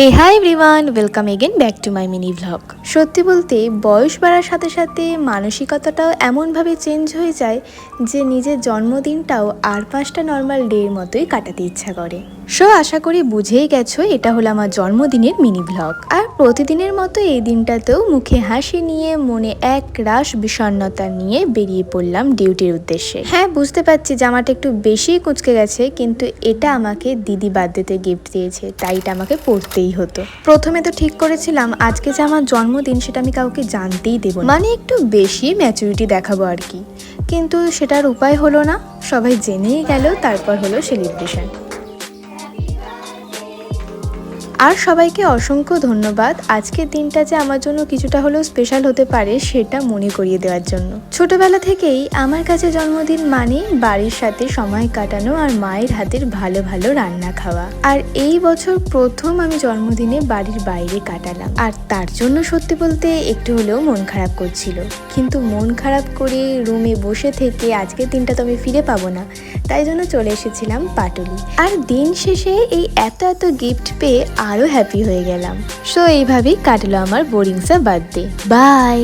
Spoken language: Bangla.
Hey hi everyone, welcome again back to my mini vlog. সত্যি বলতে বয়স বাড়ার সাথে সাথে মানসিকতাটাও এমনভাবে চেঞ্জ হয়ে যায় যে নিজের জন্মদিনটাও আর 5টা নর্মাল ডের মতোই কাটাতে ইচ্ছা করে। সো আশা করি বুঝেই গেছো এটা হলো আমার জন্মদিনের মিনি ভ্লগ। আর প্রতিদিনের মতো এই দিনটাতেও মুখে হাসি নিয়ে মনে এক রাশ বিষণ্ণতা নিয়ে বেরিয়ে পড়লাম ডিউটির উদ্দেশ্যে। হ্যাঁ, বুঝতে পারছি জামাটা একটু বেশি কুঁচকে গেছে, কিন্তু এটা আমাকে দিদি বার্থডেতে গিফট দিয়েছে, তাই এটা আমাকে পরতেই হতো। প্রথমে তো ঠিক করেছিলাম আজকে যে আমার জন্মদিন সেটা আমি কাউকে জানতেই দেবো না, মানে একটু বেশি ম্যাচুরিটি দেখাবো আর কি। কিন্তু সেটার উপায় হলো না, সবাই জেনেই গেল। তারপর হলো সেলিব্রেশন। আর সবাইকে অসংখ্য ধন্যবাদ আজকের দিনটা যে আমার জন্য কিছুটা হলেও স্পেশাল হতে পারে সেটা মনে করিয়ে দেওয়ার জন্য। ছোটবেলা থেকেই আমার কাছে জন্মদিন মানে বাড়ির সাথে সময় কাটানো আর মায়ের হাতের ভালো ভালো রান্না খাওয়া। আর এই বছর প্রথম আমি জন্মদিনে বাড়ির বাইরে কাটালাম, আর তার জন্য সত্যি বলতে একটু হলেও মন খারাপ করছিল। কিন্তু মন খারাপ করে রুমে বসে থেকে আজকের দিনটা তো আমি ফিরে পাবো না, তাই জন্য চলে এসেছিলাম পাটুলি। আর দিন শেষে এই এত গিফট পেয়ে আরো হ্যাপি হয়ে গেলাম। সো এইভাবেই কাটলো আমার বোরিংসা বার্থডে। বাই।